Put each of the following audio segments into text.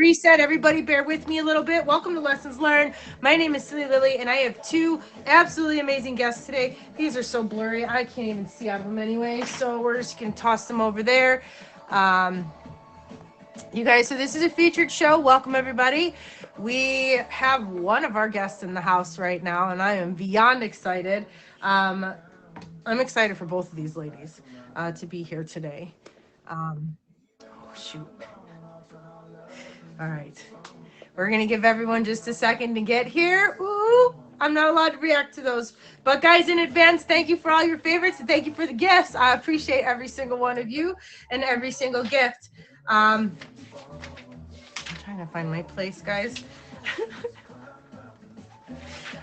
reset. Everybody bear with me a little bit. Welcome to Lessons Learned. My name is Silly Lily, and I have two absolutely amazing guests today. These are so blurry, I can't even see out of them anyway, so we're just going to toss them over there. You guys, so this is a featured show. Welcome, everybody. We have one of our guests in the house right now, and I am beyond excited. I'm excited for both of these ladies to be here today. Oh, shoot. All right. We're going to give everyone just a second to get here. Ooh, I'm not allowed to react to those. But guys, in advance, thank you for all your favorites and thank you for the gifts. I appreciate every single one of you and every single gift. I'm trying to find my place, guys.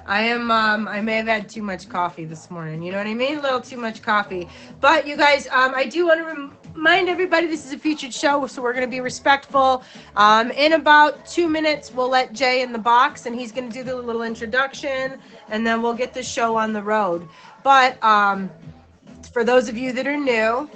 I may have had too much coffee this morning. You know what I mean? A little too much coffee. But you guys, I do want to remind everybody this is a featured show, so we're going to be respectful. In about 2 minutes, we'll let Jay in the box, and he's going to do the little introduction, and then we'll get the show on the road. But for those of you that are new,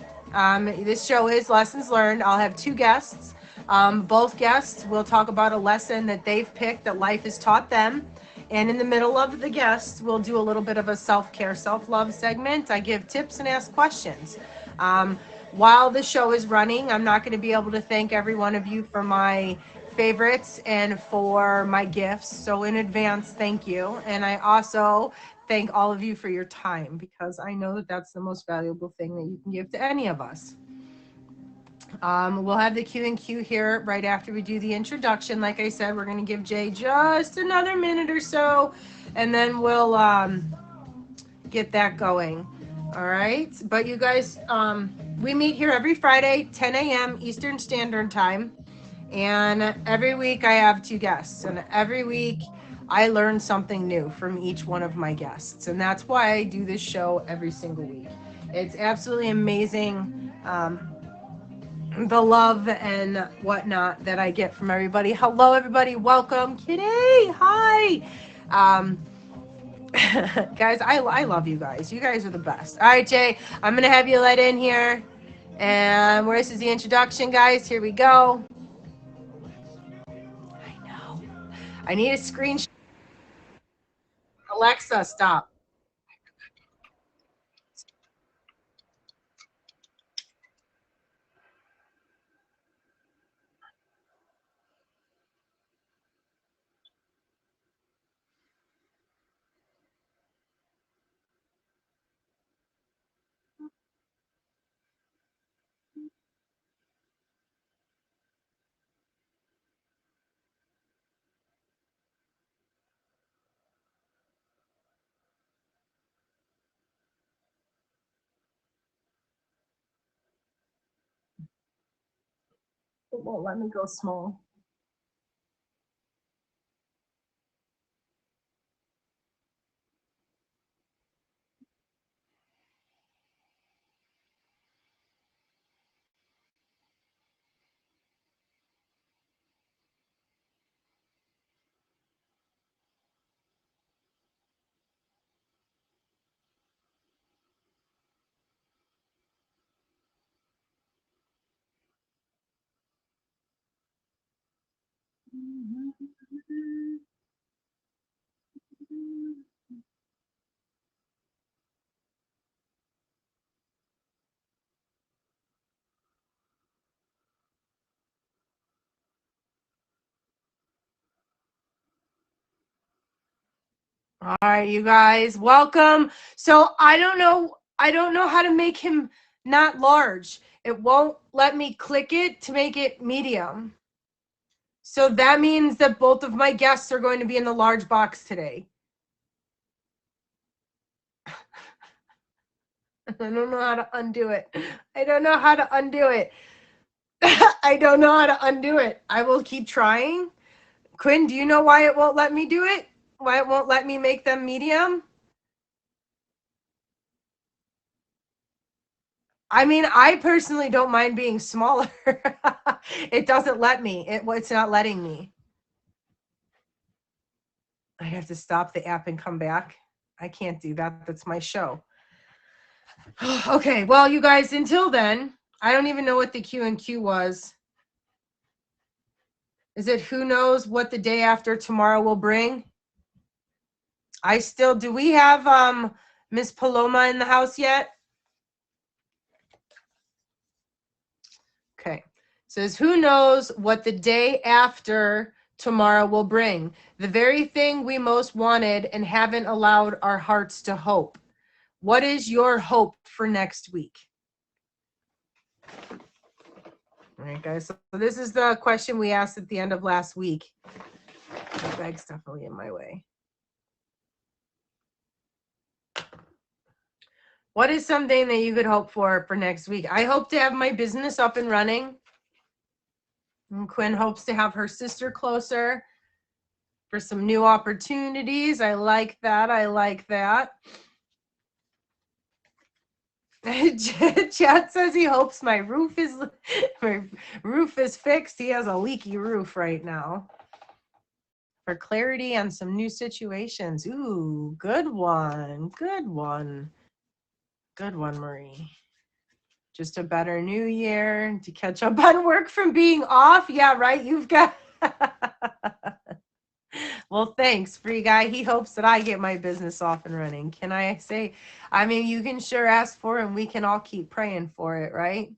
this show is Lessons Learned. I'll have two guests. Both guests will talk about a lesson that they've picked that life has taught them. And in the middle of the guests, we'll do a little bit of a self-care, self-love segment. I give tips and ask questions. While the show is running, I'm not going to be able to thank every one of you for my favorites and for my gifts. So in advance, thank you. And I also thank all of you for your time, because I know that that's the most valuable thing that you can give to any of us. We'll have the Q&Q here right after we do the introduction. Like I said, we're going to give Jay just another minute or so, and then we'll get that going. All right. But you guys, we meet here every Friday, 10 a.m. Eastern Standard Time. And every week I have two guests. And every week I learn something new from each one of my guests. And that's why I do this show every single week. It's absolutely amazing. The love and whatnot that I get from everybody. Hello, everybody. Welcome. Kitty. Hi. Guys, I love you guys. You guys are the best. All right, Jay, I'm going to have you let in here. And this is the introduction, guys. Here we go. I know. I need a screenshot. Alexa, stop. It won't let me go small. All right, you guys, welcome. So I don't know how to make him not large. It won't let me click it to make it medium. So that means that both of my guests are going to be in the large box today. I don't know how to undo it. I don't know how to undo it. I don't know how to undo it. I will keep trying. Quinn, do you know why it won't let me do it? Why it won't let me make them medium? I mean, I personally don't mind being smaller. It doesn't let me. It's not letting me. I have to stop the app and come back. I can't do that. That's my show. Okay, well, you guys, until then, I don't even know what the Q&Q was. Is it who knows what the day after tomorrow will bring? Do we have Miss Paloma in the house yet? Okay. It says, who knows what the day after tomorrow will bring? The very thing we most wanted and haven't allowed our hearts to hope. What is your hope for next week? All right, guys. So this is the question we asked at the end of last week. The bag's definitely in my way. What is something that you could hope for next week? I hope to have my business up and running. And Quinn hopes to have her sister closer for some new opportunities. I like that. I like that. Chad says he hopes my roof is fixed. He has a leaky roof right now. For clarity on some new situations. Ooh, good one. Good one. Good one, Marie. Just a better new year to catch up on work from being off. Yeah, right. You've got. Well, thanks, Free Guy. He hopes that I get my business off and running. Can I say? I mean, you can sure ask for it, and we can all keep praying for it, right?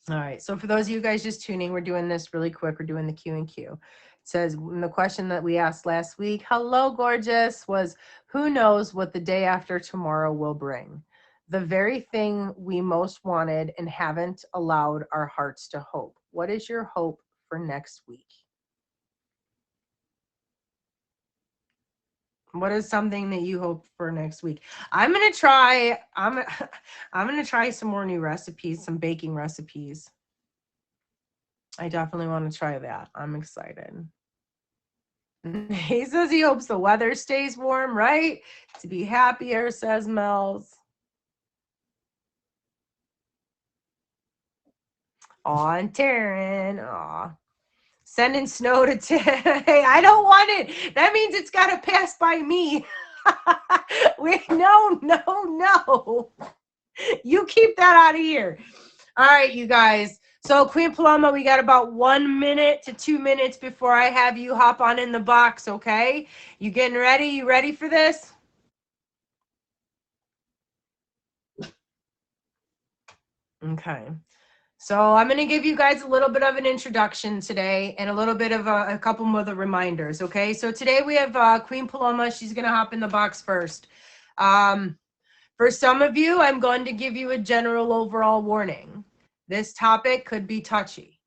All right. So for those of you guys just tuning, we're doing this really quick. We're doing the Q&Q. It says the question that we asked last week, hello, gorgeous, was who knows what the day after tomorrow will bring? The very thing we most wanted and haven't allowed our hearts to hope. What is your hope for next week? What is something that you hope for next week? I'm going to try some more new recipes, some baking recipes. I definitely want to try that. I'm excited. He says he hopes the weather stays warm, right? To be happier, says Mel's. Aw, and Taryn. Aw. Sending snow to Hey, I don't want it. That means it's got to pass by me. No. You keep that out of here. All right, you guys. So Queen Paloma, we got about 1 minute to 2 minutes before I have you hop on in the box, okay? You getting ready? You ready for this? Okay. So I'm going to give you guys a little bit of an introduction today and a little bit of a couple more of the reminders, okay? So today we have Queen Paloma. She's going to hop in the box first. For some of you, I'm going to give you a general overall warning. This topic could be touchy.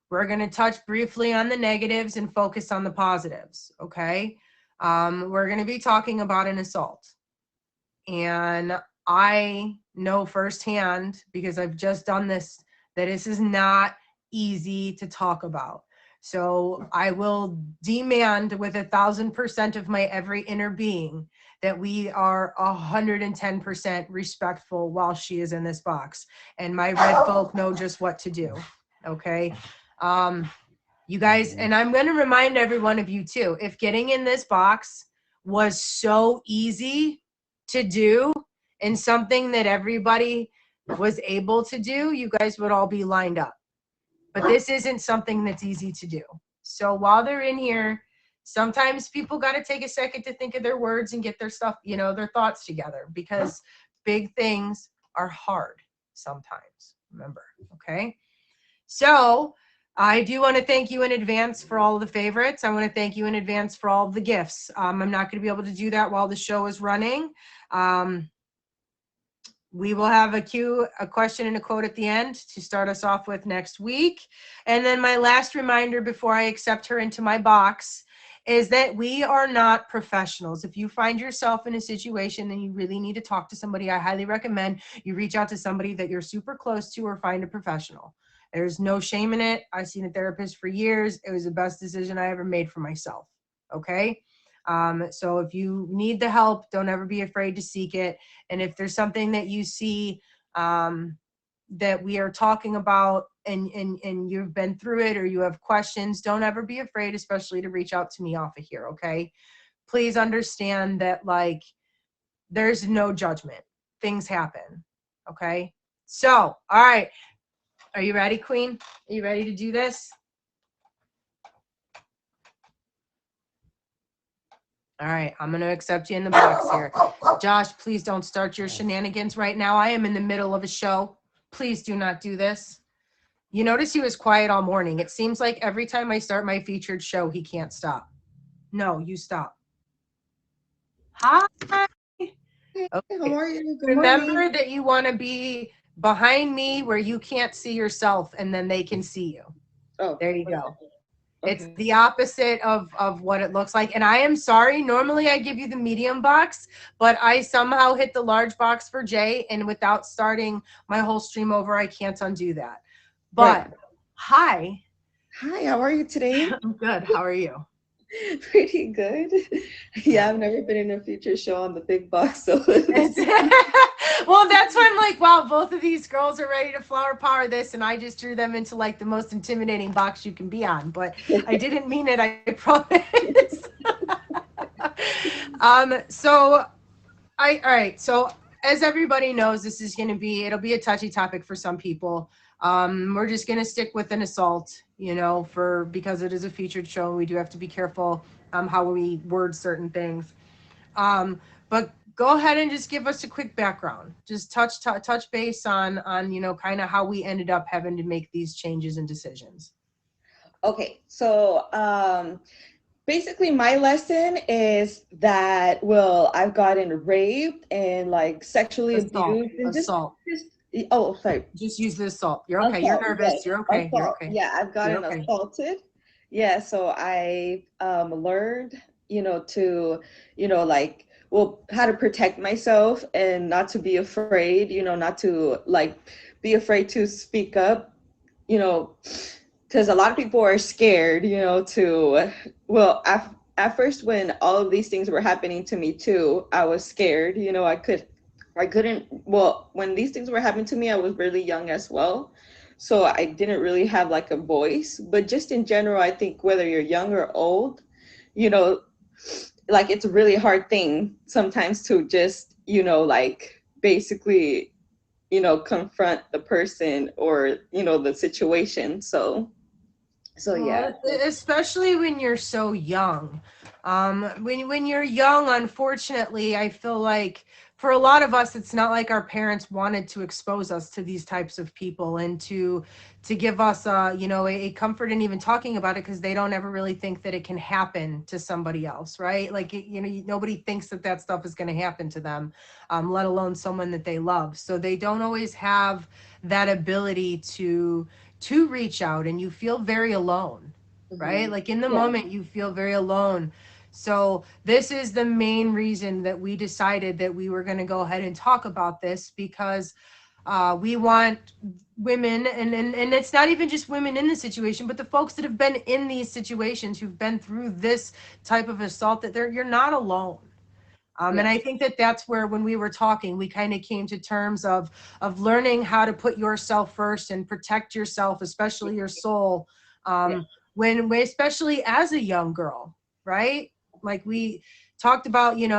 We're going to touch briefly on the negatives and focus on the positives, okay? We're going to be talking about an assault. And I know firsthand, because I've just done this, that this is not easy to talk about. So I will demand with 1,000% of my every inner being that we are 110% respectful while she is in this box. And my red folk know just what to do, okay? You guys, and I'm going to remind every one of you too, if getting in this box was so easy to do and something that everybody was able to do, you guys would all be lined up. But this isn't something that's easy to do. So while they're in here, sometimes people got to take a second to think of their words and get their stuff, their thoughts together, because big things are hard sometimes, remember, okay? So I do want to thank you in advance for all of the favorites. I want to thank you in advance for all of the gifts. I'm not going to be able to do that while the show is running. We will have a question and a quote at the end to start us off with next week. And then my last reminder before I accept her into my box is that we are not professionals. If you find yourself in a situation and you really need to talk to somebody, I highly recommend you reach out to somebody that you're super close to or find a professional. There's no shame in it. I've seen a therapist for years. It was the best decision I ever made for myself. Okay. So if you need the help, don't ever be afraid to seek it. And if there's something that you see that we are talking about and you've been through it or you have questions, don't ever be afraid, especially to reach out to me off of here, okay? Please understand that, like, there's no judgment. Things happen, okay? So, all right. Are you ready, Queen? Are you ready to do this? All right, I'm going to accept you in the box here. Josh, please don't start your shenanigans right now. I am in the middle of a show. Please do not do this. You notice he was quiet all morning. It seems like every time I start my featured show, he can't stop. No, you stop. Hi. Hey, Okay. how are you? Good Remember morning. that you want to be behind me where you can't see yourself and then they can see you. Oh, There you go. It's okay. the opposite of what it looks like. And I am sorry. Normally I give you the medium box, but I somehow hit the large box for Jay. And without starting my whole stream over, I can't undo that. Right. But hi. Hi, how are you today? I'm good. How are you? Pretty good. Yeah. Yeah, I've never been in a feature show on the big box, so Well, that's why I'm like, wow, both of these girls are ready to flower power this, and I just drew them into like the most intimidating box you can be on. But I didn't mean it, I promise. So all right. So as everybody knows, this is going to be, it'll be a touchy topic for some people. We're just going to stick with an assault, because it is a featured show and we do have to be careful how we word certain things. But go ahead and just give us a quick background. Just touch base on kind of how we ended up having to make these changes and decisions. okay. So, basically my lesson is that, well, I've gotten raped and like sexually Assault, abused and assault. just oh, sorry. Just use the assault. You're okay. You're Assault, yes. nervous. You're okay. You're Assault. okay. Yeah, I've You're gotten okay. assaulted. Yeah, so I learned, to, like, well, how to protect myself and not to be afraid, not to like be afraid to speak up, you know, because a lot of people are scared, to, well, at first when all of these things were happening to me too, I was scared, I couldn't, well, when these things were happening to me, I was really young as well. So I didn't really have like a voice, but just in general, I think whether you're young or old, you know, like it's a really hard thing sometimes to just, like basically, confront the person or, the situation. So yeah. Well, especially when you're so young. When you're young, unfortunately, I feel like for a lot of us, it's not like our parents wanted to expose us to these types of people and to give us a comfort in even talking about it because they don't ever really think that it can happen to somebody else, right? Like nobody thinks that that stuff is going to happen to them, let alone someone that they love. So they don't always have that ability to reach out, and you feel very alone, right? Mhm. Like in the Yeah. moment you feel very alone. So this is the main reason that we decided that we were going to go ahead and talk about this, because we want women, and it's not even just women in the situation, but the folks that have been in these situations, who've been through this type of assault, that you're not alone. And Yeah. I think that that's where, when we were talking, we kind of came to terms of learning how to put yourself first and protect yourself, especially your soul, Yeah. especially as a young girl, right? Like we talked about, and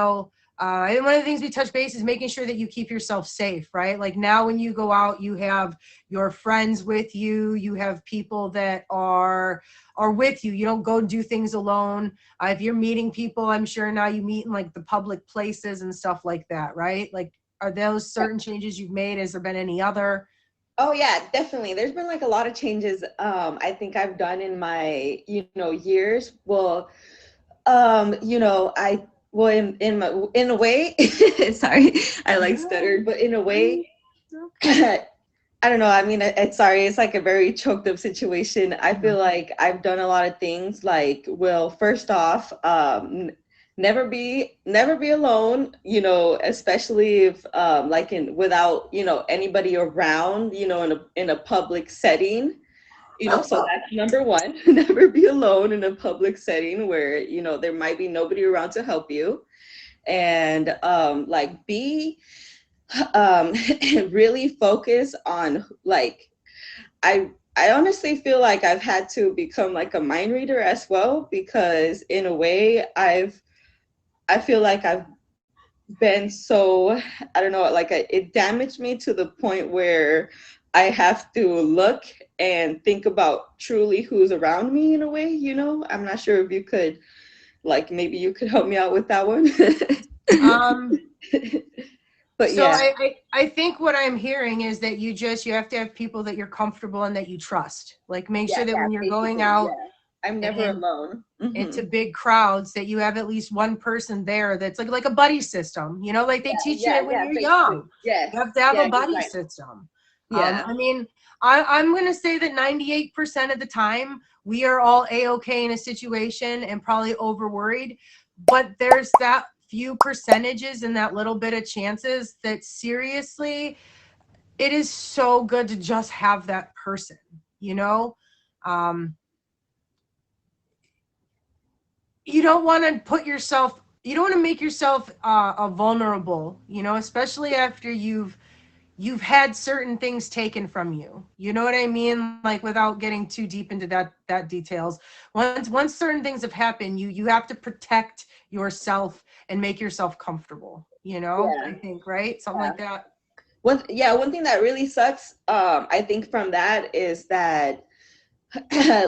one of the things we touch base is making sure that you keep yourself safe, right? Like now when you go out, you have your friends with you, you have people that are with you. You don't go do things alone. If you're meeting people, I'm sure now you meet in like the public places and stuff like that, right? Like, are those certain changes you've made? Has there been any other? Oh yeah, definitely. There's been like a lot of changes I think I've done in my, years. Well, I well in a way, sorry, I like stuttered, but in a way, I don't know. I mean, it's sorry. It's like a very choked up situation. I feel like I've done a lot of things. Like, well, first off, never be alone. Especially if like in without anybody around. In a public setting. So that's number one. Never be alone in a public setting where there might be nobody around to help you, and like be really focus on like I honestly feel like I've had to become like a mind reader as well, because in a way I feel like I've been so, I don't know, like it damaged me to the point where I have to look and think about truly who's around me in a way, you know. I'm not sure if you could, like, maybe you could help me out with that one. Um, But so yeah, I think what I'm hearing is that you have to have people that you're comfortable and that you trust. Like make yeah, sure that yeah, when you're going basically, out yeah. I'm never and alone. into big crowds, that you have at least one person there that's like a buddy system, you know, like they teach you Yeah, that when yeah, you're basically. young. Yes. You have to have Yeah, a you're buddy right. system. Yeah. I mean, I'm going to say that 98% of the time we are all a-okay in a situation and probably over worried, but there's that few percentages and that little bit of chances that seriously it is so good to just have that person, you know. um, you don't want to put yourself, you don't want to make yourself a vulnerable, you know, especially after you've had certain things taken from you, you know what I mean, like without getting too deep into that details. Once certain things have happened, you have to protect yourself and make yourself comfortable, you know, I Yeah. think, right, something Yeah. like that. One thing that really sucks, I think from that is that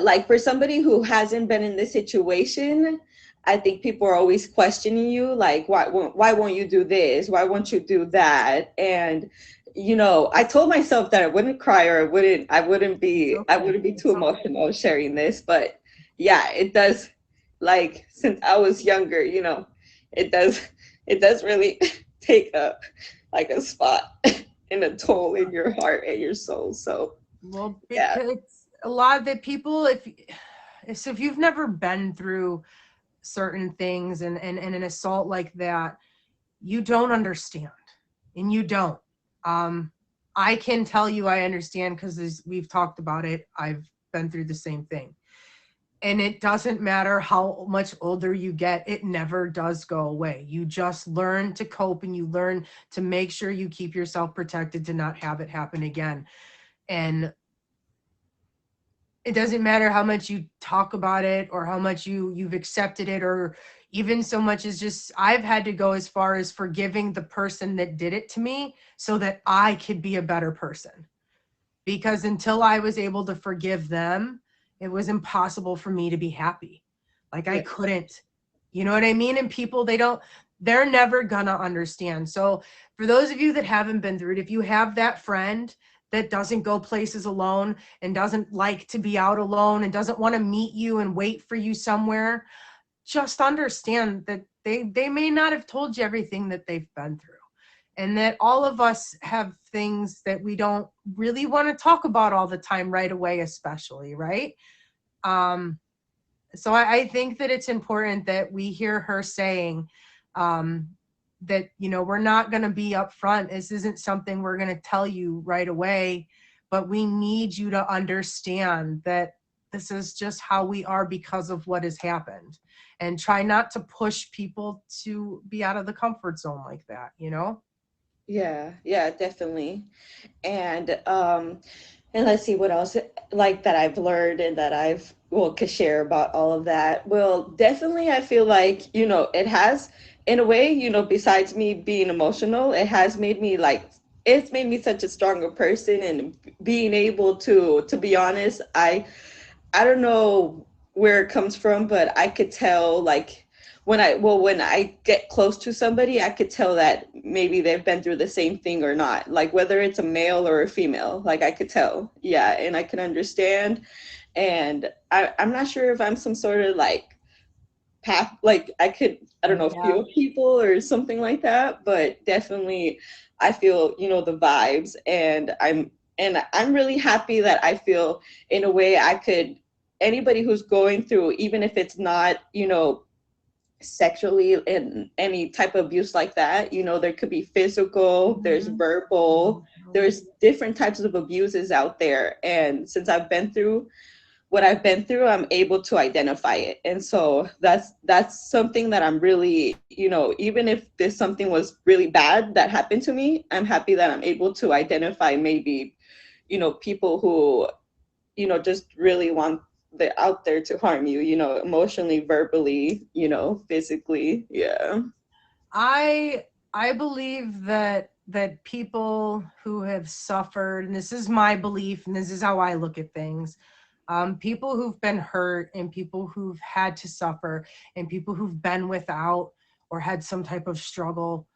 like for somebody who hasn't been in this situation, I think people are always questioning you, like why won't you do this? Why won't you do that? And you know, I told myself that I wouldn't cry or It's I okay, wouldn't be too it's okay. emotional sharing this, but yeah, it does. Like since I was younger, you know, it does it does really take up like a spot and a toll in your heart and your soul. So Well, yeah. because a lot of the people, if you've never been through certain things and an assault like that, you don't understand, and you don't. um I can tell you I understand because we've talked about it, I've been through the same thing, and it doesn't matter how much older you get, it never does go away. You just learn to cope and you learn to make sure you keep yourself protected to not have it happen again. And it doesn't matter how much you talk about it or how much you've accepted it, or even so much as just I've had to go as far as forgiving the person that did it to me so that I could be a better person, because until I was able to forgive them, it was impossible for me to be happy. Like I Yeah. couldn't, you know what I mean? And people, they're never gonna understand. So for those of you that haven't been through it, if you have that friend that doesn't go places alone and doesn't like to be out alone and doesn't want to meet you and wait for you somewhere, just understand that they may not have told you everything that they've been through, and that all of us have things that we don't really want to talk about all the time right away, especially, right? um so I think that it's important that we hear her saying um that, you know, we're not going to be upfront, this isn't something we're going to tell you right away, but we need you to understand that this is just how we are because of what has happened, and try not to push people to be out of the comfort zone like that, you know. Yeah, yeah, definitely. And let's see what else like that I've learned and that I've well could share about all of that. Well, definitely I feel like, you know, it has in a way, you know, besides me being emotional, it has made me like it's made me such a stronger person and being able to be honest, I don't know where it comes from, but I could tell like when I get close to somebody, I could tell that maybe they've been through the same thing or not. Like whether it's a male or a female, like I could tell. Yeah, and I can understand. And I'm not sure if I'm some sort of like path like I don't know, Yeah. feel people or something like that, but definitely I feel, you know, the vibes and I'm really happy that I feel in a way I could anybody who's going through, even if it's not, you know, sexually and any type of abuse like that, you know, there could be physical, there's Mhm. verbal, Mhm. there's different types of abuses out there. And since I've been through what I've been through, I'm able to identify it. And so that's something that I'm really, you know, even if this something was really bad that happened to me, I'm happy that I'm able to identify maybe, you know, people who, you know, just really want they're out there to harm you, you know, emotionally, verbally, you know, physically. Yeah. I believe that that people who have suffered, and this is my belief, and this is how I look at things, people who've been hurt and people who've had to suffer and people who've been without or had some type of struggle,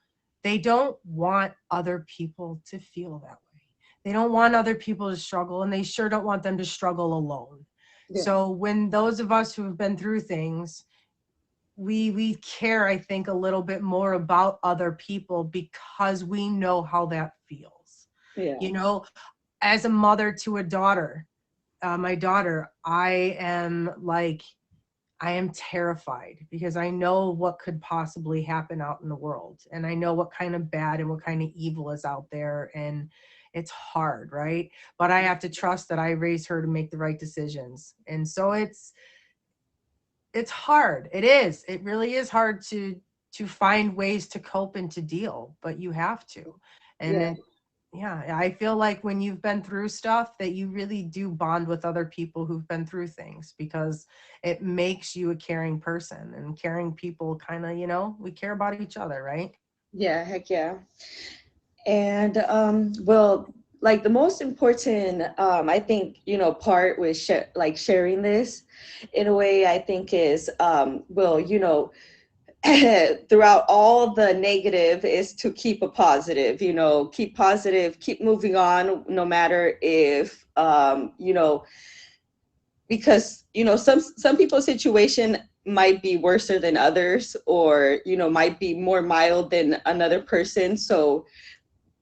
they don't want other people to feel that way. They don't want other people to struggle, and they sure don't want them to struggle alone. Yeah. So when those of us who have been through things, we care, I think, a little bit more about other people because we know how that feels. Yeah. You know, as a mother to a daughter, my daughter, I am terrified because I know what could possibly happen out in the world. And I know what kind of bad and what kind of evil is out there. And it's hard, right? But I have to trust that I raised her to make the right decisions. And so it's hard. It is. It really is hard to find ways to cope and to deal, but you have to. And Yeah. yeah, I feel like when you've been through stuff that you really do bond with other people who've been through things because it makes you a caring person, and caring people kind of, we care about each other, right? Yeah, heck yeah. And well, like the most important, I think, part with like sharing this in a way, I think is, well, throughout all the negative is to keep a positive, keep positive, keep moving on, no matter if, because, some people's situation might be worse than others, or, might be more mild than another person. So,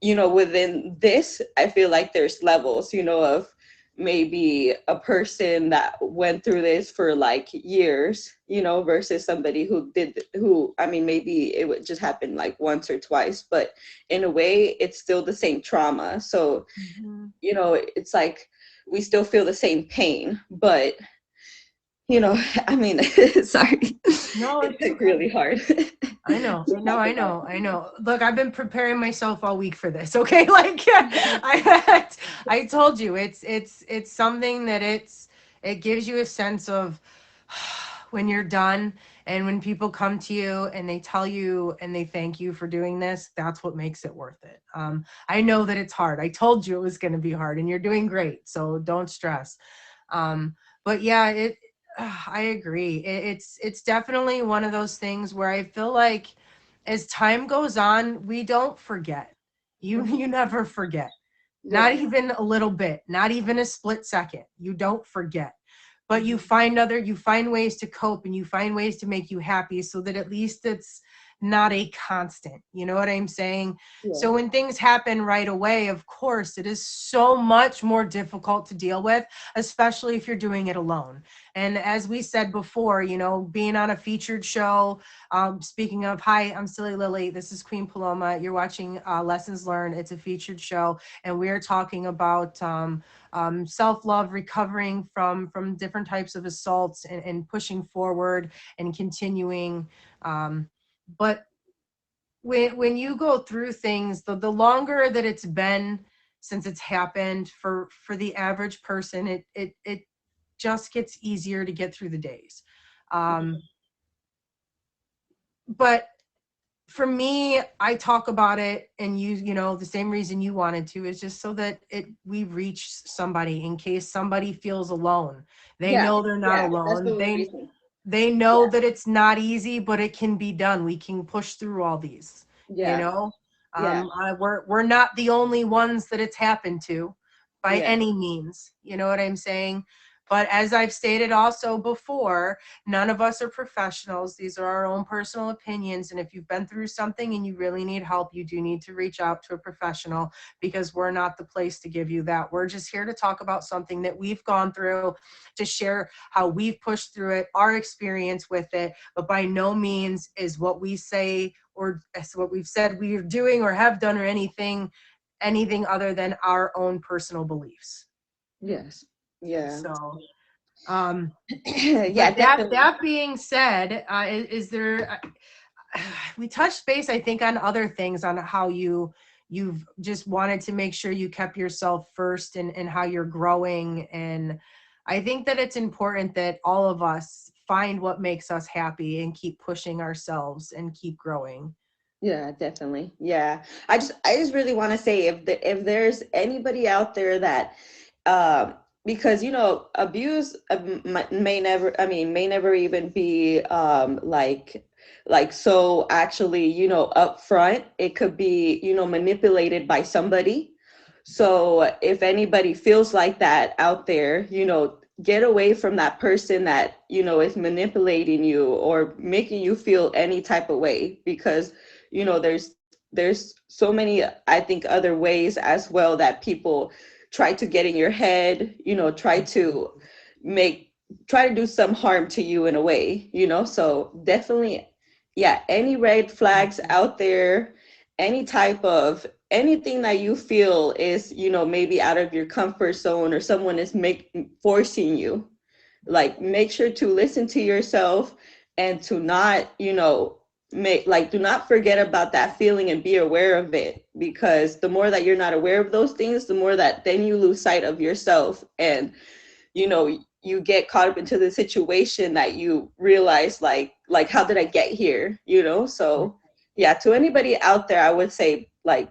within this, I feel like there's levels, of maybe a person that went through this for like years, versus somebody I mean, maybe it would just happen like once or twice, but in a way, it's still the same trauma. So, Mhm. it's like we still feel the same pain, but, I mean, sorry, No, it's it's like okay. really hard. I know, to I know, talk I about. know, I know. Look, I've been preparing myself all week for this. Okay, like I told you, it's something that it gives you a sense of when you're done, and when people come to you and they tell you and they thank you for doing this, that's what makes it worth it. I know that it's hard. I told you it was going to be hard, and you're doing great, so don't stress. But yeah, I agree. It's definitely one of those things where I feel like as time goes on, we don't forget. You Mhm. you never forget. Not Yeah. even a little bit, not even a split second. You don't forget. But Mhm. you find ways to cope, and you find ways to make you happy so that at least it's not a constant. You know what I'm saying? Yeah. So when things happen right away, of course, it is so much more difficult to deal with, especially if you're doing it alone. And as we said before, being on a featured show, speaking of, hi, I'm Silly Lily. This is Queen Paloma. You're watching Lessons Learned. It's a featured show, and we're talking about self-love, recovering from different types of assaults, and pushing forward and continuing. But when you go through things, the longer that it's been since it's happened, for the average person, it just gets easier to get through the days. Um, but for me, I talk about it, and the same reason you wanted to is just so that we reach somebody in case somebody feels alone. They Yeah. know they're not Yeah. That's the alone. only reason. They know Yeah. that it's not easy, but it can be done. We can push through all these, you Yeah. know. Yeah. We're not the only ones that it's happened to by Yeah. any means. You know what I'm saying? But as I've stated also before, none of us are professionals. These are our own personal opinions. And if you've been through something and you really need help, you do need to reach out to a professional, because we're not the place to give you that. We're just here to talk about something that we've gone through, to share how we've pushed through it, our experience with it. But by no means is what we say or what we've said we are doing or have done or anything other than our own personal beliefs. Yes. Yeah. So, Yeah, but that definitely. that being said, is there? We touched base, I think, on other things, on how you've just wanted to make sure you kept yourself first, and how you're growing. And I think that it's important that all of us find what makes us happy and keep pushing ourselves and keep growing. Yeah, definitely. Yeah. I just really want to say if there's anybody out there that um because abuse may never, I mean, may never even be so actually, upfront. It could be, manipulated by somebody. So if anybody feels like that out there, get away from that person that, is manipulating you or making you feel any type of way, because there's so many, I think, other ways as well that people try to get in your head, make try to do some harm to you in a way, so definitely, yeah, any red flags out there, any type of anything that you feel is, maybe out of your comfort zone, or someone is forcing you, like, make sure to listen to yourself, and to not, do not forget about that feeling and be aware of it, because the more that you're not aware of those things, the more that then you lose sight of yourself, and you get caught up into the situation that you realize, like how did I get here, so yeah, to anybody out there, I would say, like,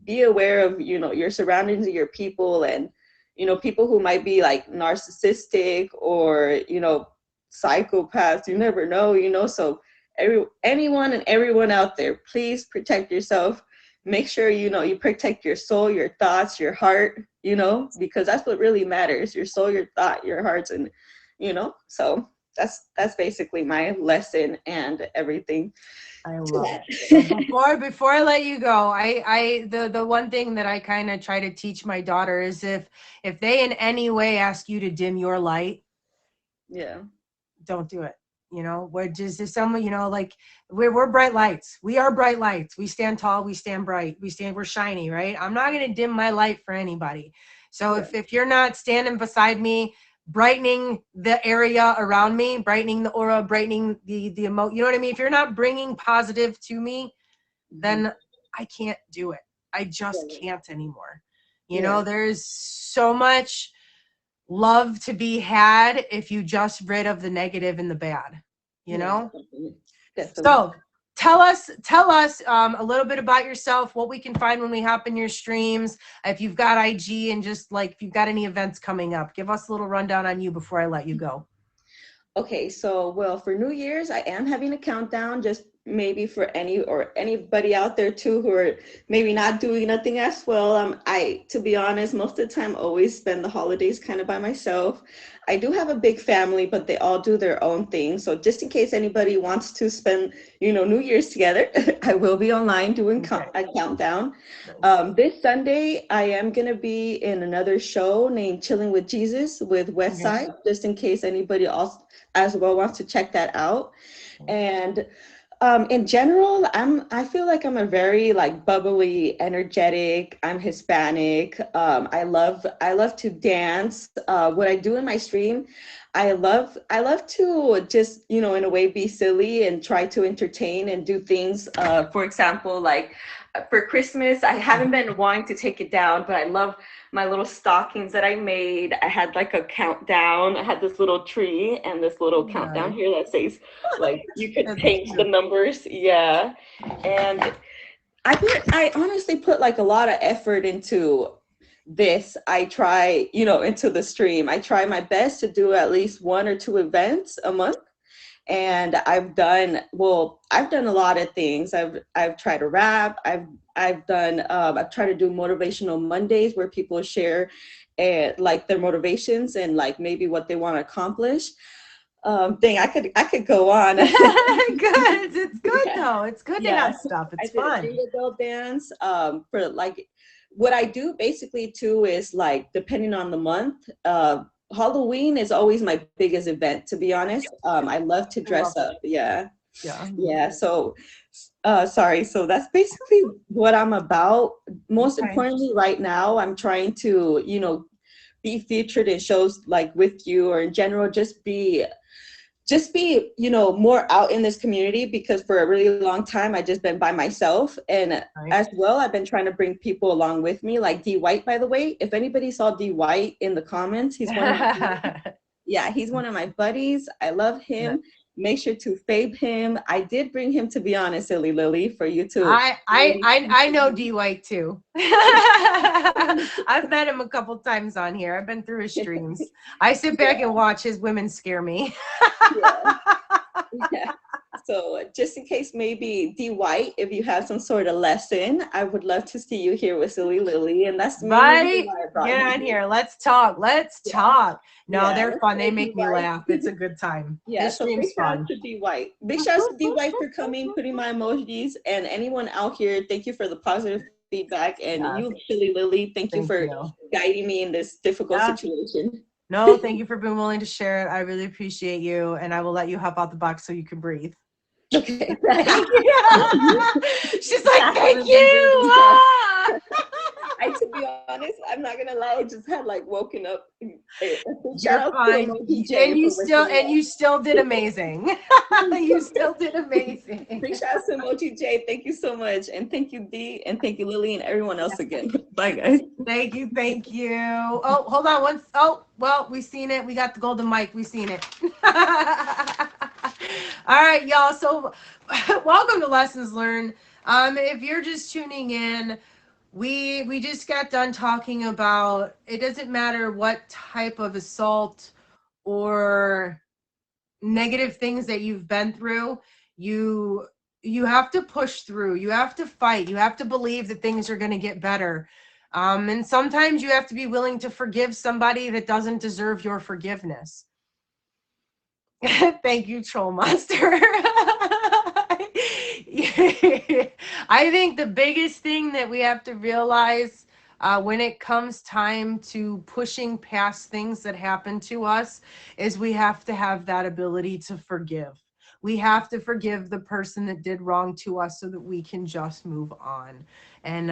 be aware of, your surroundings and your people, and people who might be like narcissistic, or psychopaths, you never know, so anyone and everyone out there, please protect yourself. Make sure you protect your soul, your thoughts, your heart, because that's what really matters, your soul, your thought, your hearts, and so that's basically my lesson and everything I to love that. it. Before I let you go, the one thing that I kind of try to teach my daughter is, if they in any way ask you to dim your light, Yeah. don't do it. We're just, if someone, like, we're bright lights. We are bright lights. We stand tall. We stand bright. We're shiny, right? I'm not going to dim my light for anybody. So Yeah. if you're not standing beside me, brightening the area around me, brightening the aura, brightening the emote, you know what I mean? If you're not bringing positive to me, Mhm. then I can't do it. I just Yeah. can't anymore. Yeah. There's so much love to be had if you just rid of the negative and the bad, you Yeah, know? definitely. Definitely. So tell us a little bit about yourself, what we can find when we hop in your streams, if you've got IG, and just like if you've got any events coming up, give us a little rundown on you before I let you go. Okay, so well, for New Year's, I am having a countdown, just maybe for anybody out there too who are maybe not doing nothing as well. To be honest, most of the time always spend the holidays kind of by myself. I do have a big family, but they all do their own thing. So just in case anybody wants to spend, New Year's together, I will be online doing Okay. a countdown. Nice. This Sunday, I am gonna be in another show named Chilling with Jesus with Okay. Westside, just in case anybody else as well wants to check that out. And in general, I feel like I'm a very like bubbly, energetic. I'm Hispanic. I love to dance. What I do in my stream, I love to just, in a way, be silly and try to entertain and do things. For example, like for Christmas, I haven't been wanting to take it down, but I love my little stockings that I made. I had like a countdown. I had this little tree and this little countdown Nice. here that says, like, you could That's paint the cute. numbers. Yeah. And I honestly put like a lot of effort into this. I try, into the stream. I try my best to do at least one or two events a month. And I've done a lot of things. I've tried to rap. I've tried to do motivational Mondays where people share like their motivations and like maybe what they want to accomplish. I could go on. Good. It's good Yeah. though. It's good to Yeah. have stuff. I It's did a fun. jingle bell dance. For like what I do basically too is like depending on the month. Halloween is always my biggest event, to be honest. I love to I love dress up. Yeah. Yeah. Yeah. So sorry. So that's basically what I'm about. Most Okay. importantly, right now, I'm trying to, be featured in shows like with you, or in general, just be more out in this community, because for a really long time I just been by myself, and Right. as well I've been trying to bring people along with me, like D White, by the way. If anybody saw D White in the comments, he's one of my, yeah, he's one of my buddies. I love him. make sure to fave him. I did bring him, to be honest, Silly Lily, for you to. I know D White too. I've met him a couple times on here. I've been through his streams. I sit back and watch his women scare me. Yeah. Yeah. So just in case, maybe D White, if you have some sort of lesson, I would love to see you here with Silly Lily. And that's right. Get on here. Let's talk. Let's talk. No, yeah, they're fun. They make me laugh. It's a good time. Yeah, His so stream's big shout fun. out to D White. Big shout out to D White for coming, putting my emojis, and anyone out here, thank you for the positive feedback. And yes. you, Silly Lily, thank you for guiding me in this difficult situation. No, thank you for being willing to share it. I really appreciate you, and I will let you hop out the box so you can breathe. Okay. Thank you. She's like, thank you. I, to be honest, I'm not gonna lie, I just had like woken up. You're fine. And you still did amazing. You still did amazing. Big shout out to Emoji J. Thank you so much. And thank you, D, and thank you, Lily, and everyone else again. Bye, guys. Thank you. Thank you. Oh, hold on. Oh, well, we seen it. We got the golden mic. We seen it. All right, y'all. So welcome to Lessons Learned. If you're just tuning in, we just got done talking about, it doesn't matter what type of assault or negative things that you've been through, you have to push through, you have to fight, you have to believe that things are going to get better. And sometimes you have to be willing to forgive somebody that doesn't deserve your forgiveness. Thank you, Troll Monster. I think the biggest thing that we have to realize when it comes time to pushing past things that happen to us is we have to have that ability to forgive. We have to forgive the person that did wrong to us so that we can just move on. And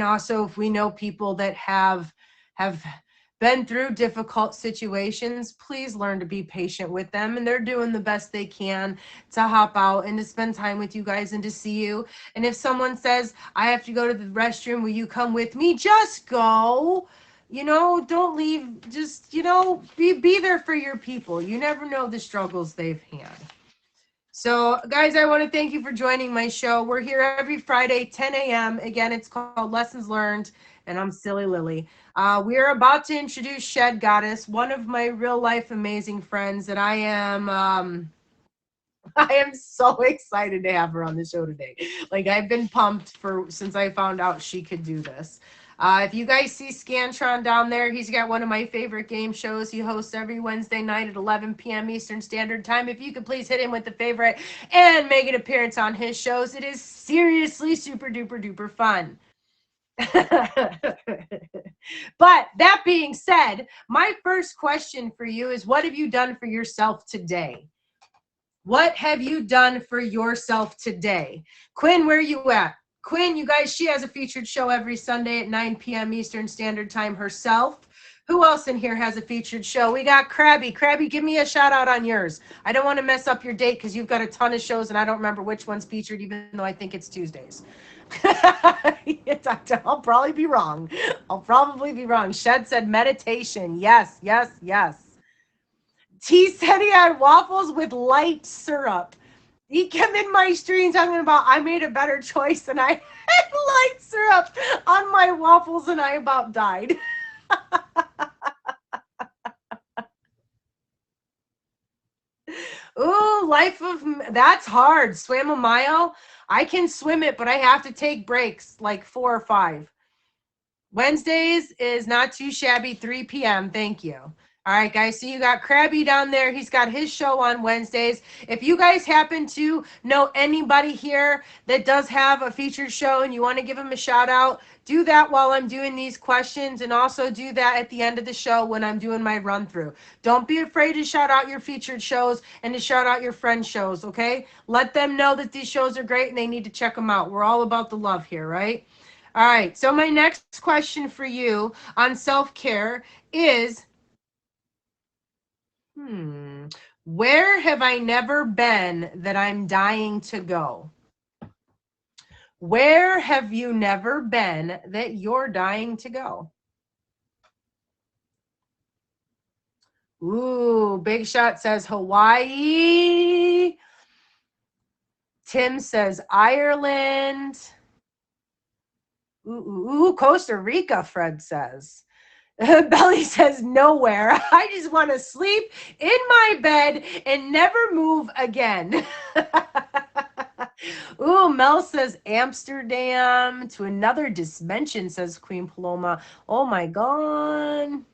also, if we know people that have been through difficult situations, please learn to be patient with them, and they're doing the best they can to hop out and to spend time with you guys and to see you. And if someone says, I have to go to the restroom, will you come with me? Just go. You know, don't leave. Just, you know, be there for your people. You never know the struggles they've had. So, guys, I want to thank you for joining my show. We're here every Friday, 10 a.m. Again, it's called Lessons Learned, and I'm Silly Lily. We are about to introduce Shed Goddess, one of my real-life amazing friends that I am so excited to have her on the show today. Like, I've been pumped since I found out she could do this. If you guys see Scantron down there, he's got one of my favorite game shows. He hosts every Wednesday night at 11 p.m. Eastern Standard Time. If you could please hit him with the favorite and make an appearance on his shows, it is seriously super duper duper fun. But that being said, my first question for you is, what have you done for yourself today? What have you done for yourself today? Quinn, where are you at? Quinn, you guys, she has a featured show every Sunday at 9 p.m. Eastern Standard Time herself. Who else in here has a featured show? We got Krabby. Krabby, give me a shout out on yours. I don't want to mess up your date because you've got a ton of shows and I don't remember which one's featured, even though I think it's Tuesdays. I'll probably be wrong. Shed said meditation. Yes, yes, yes. T said he had waffles with light syrup. He came in my stream talking about I made a better choice and I had light syrup on my waffles and I about died. Ooh, that's hard. Swim a mile. I can swim it, but I have to take breaks, like 4 or 5. Wednesdays is not too shabby, 3 p.m. Thank you. All right, guys, so you got Krabby down there. He's got his show on Wednesdays. If you guys happen to know anybody here that does have a featured show and you want to give him a shout out, do that while I'm doing these questions, and also do that at the end of the show when I'm doing my run through. Don't be afraid to shout out your featured shows and to shout out your friend shows, okay? Let them know that these shows are great and they need to check them out. We're all about the love here, right? All right, so my next question for you on self-care is, where have I never been that I'm dying to go? Where have you never been that you're dying to go? Ooh, Big Shot says Hawaii. Tim says Ireland. Ooh, Costa Rica, Fred says. Belly says nowhere. I just want to sleep in my bed and never move again. Ooh, Mel says Amsterdam. To another dimension, says Queen Paloma. Oh my God.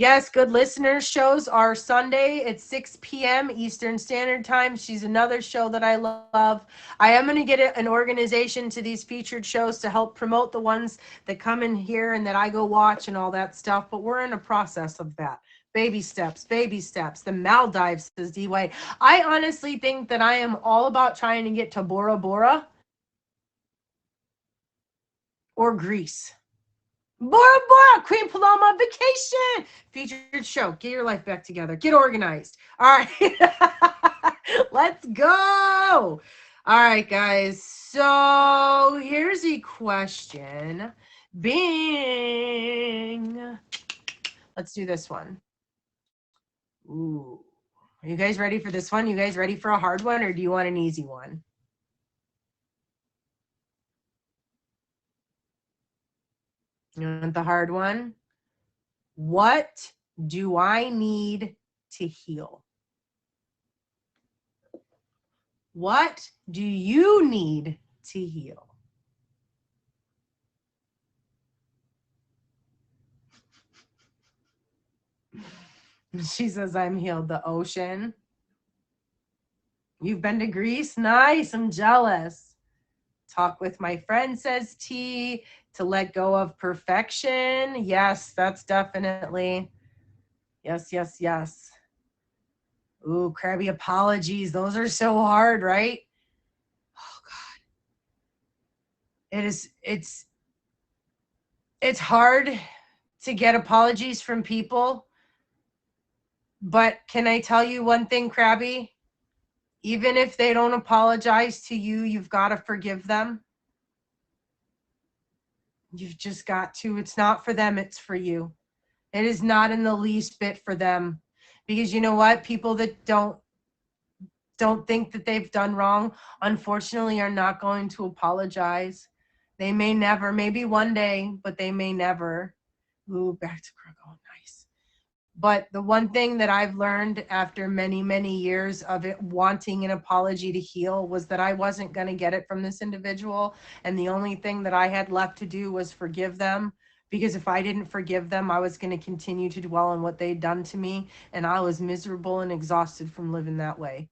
Yes, Good Listeners shows are Sunday at 6 p.m. Eastern Standard Time. She's another show that I love. I am going to get an organization to these featured shows to help promote the ones that come in here and that I go watch and all that stuff, but we're in a process of that. Baby steps, baby steps. The Maldives, says D-Way. I honestly think that I am all about trying to get to Bora Bora or Greece. Bora Bora, Queen Paloma vacation featured show. Get your life back together. Get organized. All right. Let's go. All right, guys. So here's a question. Bing. Let's do this one. Ooh. Are you guys ready for this one? You guys ready for a hard one, or do you want an easy one? You want the hard one? What do I need to heal? What do you need to heal? She says, I'm healed. The ocean. You've been to Greece? Nice. I'm jealous. Talk with my friend, says T. To let go of perfection. Yes, that's definitely. Yes, yes, yes. Ooh, crabby apologies. Those are so hard, right? Oh God. It's hard to get apologies from people. But can I tell you one thing, Crabby? Even if they don't apologize to you, you've got to forgive them. You've just got to. It's not for them, it's for you. It is not in the least bit for them. Because you know what? People that don't think that they've done wrong, unfortunately, are not going to apologize. They may never, maybe one day, but they may never. Ooh, back to Croco. Nice. But the one thing that I've learned after many, many years of it wanting an apology to heal was that I wasn't going to get it from this individual. And the only thing that I had left to do was forgive them. Because if I didn't forgive them, I was going to continue to dwell on what they'd done to me. And I was miserable and exhausted from living that way.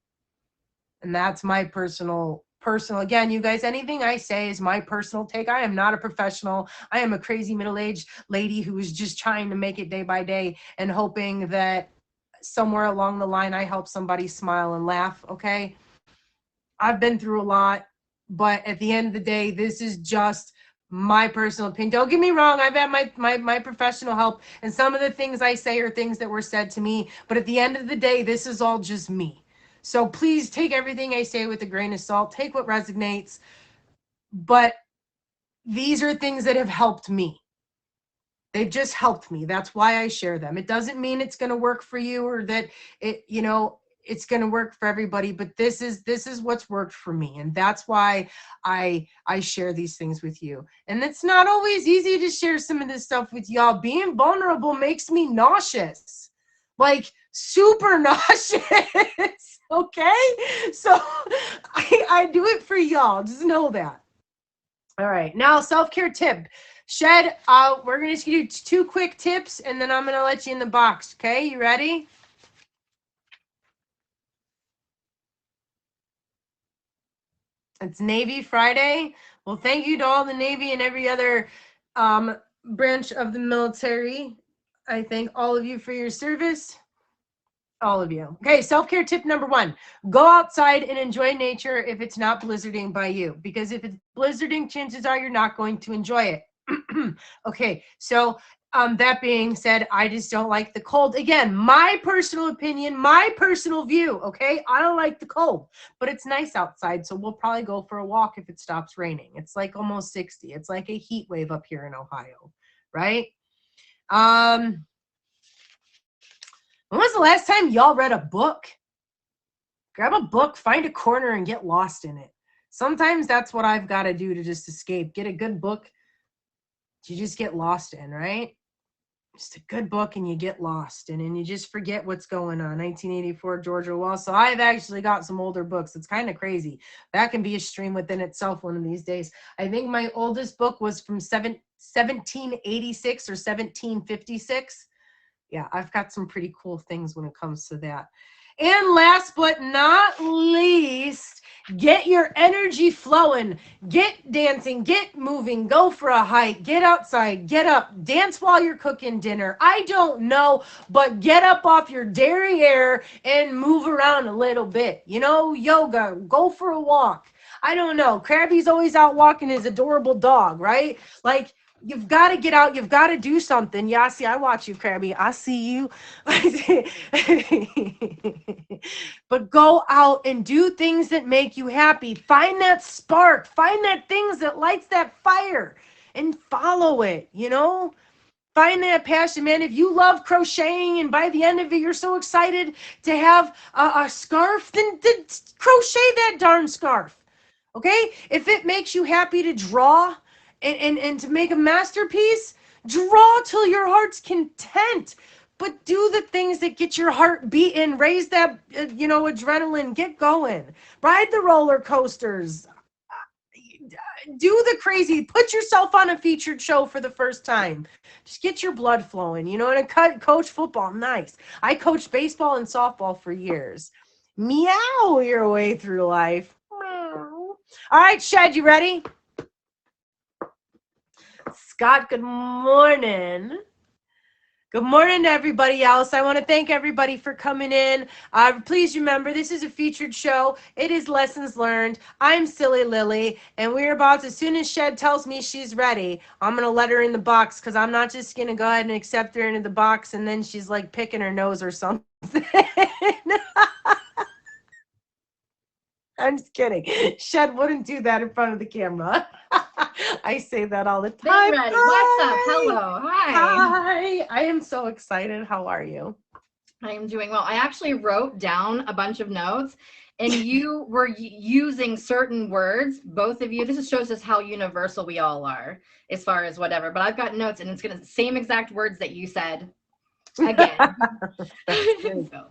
And that's my personal, again, you guys, anything I say is my personal take. I am not a professional. I am a crazy middle-aged lady who is just trying to make it day by day and hoping that somewhere along the line I help somebody smile and laugh. Okay, I've been through a lot, but at the end of the day, this is just my personal opinion. Don't get me wrong, I've had my professional help, and some of the things I say are things that were said to me, but at the end of the day, this is all just me. So please take everything I say with a grain of salt. Take what resonates. But these are things that have helped me. They've just helped me. That's why I share them. It doesn't mean it's going to work for you or that it's going to work for everybody, but this is what's worked for me. And that's why I share these things with you. And it's not always easy to share some of this stuff with y'all. Being vulnerable makes me nauseous. Like super nauseous. Okay? So I do it for y'all. Just know that. All right. Now, self-care tip. Shed, we're going to do 2 quick tips, and then I'm going to let you in the box. Okay? You ready? It's Navy Friday. Well, thank you to all the Navy and every other branch of the military. I thank all of you for your service. All of you. Okay, self-care tip number 1. Go outside and enjoy nature if it's not blizzarding by you. Because if it's blizzarding, chances are you're not going to enjoy it. Okay, so that being said, I just don't like the cold. Again, my personal opinion, my personal view, okay? I don't like the cold, but it's nice outside, so we'll probably go for a walk if it stops raining. It's like almost 60. It's like a heat wave up here in Ohio, right? When was the last time y'all read a book? Grab a book, find a corner, and get lost in it. Sometimes that's what I've got to do to just escape. Get a good book you just get lost in, right? Just a good book and you get lost in and you just forget what's going on. 1984, George Orwell. So I've actually got some older books. It's kind of crazy. That can be a stream within itself one of these days. I think my oldest book was from 1786 or 1756. Yeah, I've got some pretty cool things when it comes to that. And last but not least, get your energy flowing, get dancing, get moving, go for a hike, get outside, get up, dance while you're cooking dinner. I don't know, but get up off your derriere and move around a little bit. You know, yoga, go for a walk. I don't know. Krabby's always out walking his adorable dog, right? Like, you've got to get out. You've got to do something. Yeah, see, I watch you, Krabby. I see you. But go out and do things that make you happy. Find that spark. Find that things that lights that fire and follow it, you know? Find that passion, man. If you love crocheting and by the end of it, you're so excited to have a scarf, then crochet that darn scarf. Okay? If it makes you happy to draw and to make a masterpiece, draw till your heart's content. But do the things that get your heart beating, raise that, adrenaline, get going. Ride the roller coasters. Do the crazy, put yourself on a featured show for the first time. Just get your blood flowing, and coach football. Nice. I coached baseball and softball for years. Meow your way through life. All right, Shed, you ready? Scott, good morning. Good morning to everybody else. I want to thank everybody for coming in. Please remember, this is a featured show. It is Lessons Learned. I'm Silly Lily, and we're about to, as soon as Shed tells me she's ready, I'm going to let her in the box because I'm not just going to go ahead and accept her into the box and then she's like picking her nose or something. I'm just kidding. Shed wouldn't do that in front of the camera. I say that all the time. Ready. What's up? Hello. Hi. Hi. I am so excited. How are you? I am doing well. I actually wrote down a bunch of notes and you were using certain words, both of you. This shows us how universal we all are as far as whatever. But I've got notes and it's going to same exact words that you said again. So.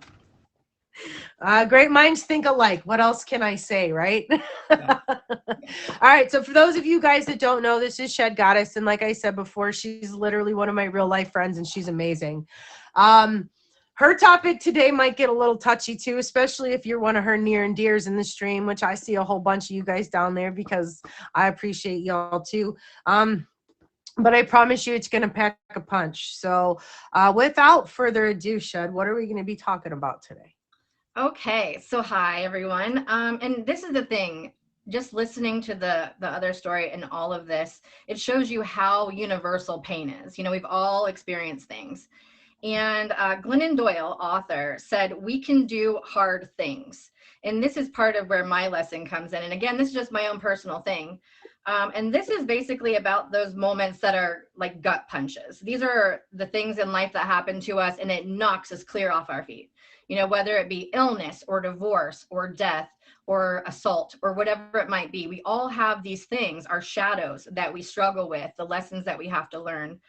Great minds think alike. What else can I say, right? Yeah. All right. So for those of you guys that don't know, this is Shed Goddess. And like I said before, she's literally one of my real life friends and she's amazing. Her topic today might get a little touchy too, especially if you're one of her near and dears in the stream, which I see a whole bunch of you guys down there because I appreciate y'all too. But I promise you it's going to pack a punch. So without further ado, Shed, what are we going to be talking about today? Okay, so hi everyone. And this is the thing, just listening to the other story and all of this, it shows you how universal pain is. We've all experienced things. And Glennon Doyle, author, said, we can do hard things. And this is part of where my lesson comes in. And again, this is just my own personal thing. And this is basically about those moments that are like gut punches. These are the things in life that happen to us and it knocks us clear off our feet. Whether it be illness or divorce or death or assault or whatever it might be, we all have these things, our shadows that we struggle with, the lessons that we have to learn.